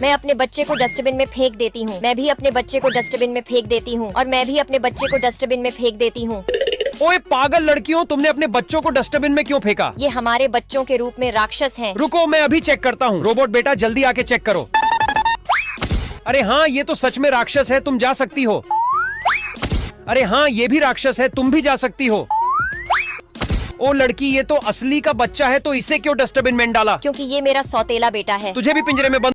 मैं अपने बच्चे को डस्टबिन में फेंक देती हूँ। मैं भी अपने बच्चे को डस्टबिन में फेंक देती हूँ। और मैं भी अपने बच्चे को डस्टबिन में फेंक देती हूँ। ओए पागल लड़कियों, तुमने अपने बच्चों को डस्टबिन में क्यों फेंका? ये हमारे बच्चों के रूप में राक्षस हैं। रुको, मैं अभी चेक करता हूँ। रोबोट बेटा जल्दी आके चेक करो। अरे हाँ, ये तो सच में राक्षस है, तुम जा सकती हो। अरे हाँ, ये भी राक्षस है, तुम भी जा सकती हो। ओ लड़की, ये तो असली का बच्चा है, तो इसे क्यों डस्टबिन में डाला? क्योंकि ये मेरा सौतेला बेटा है। तुझे भी पिंजरे में बंद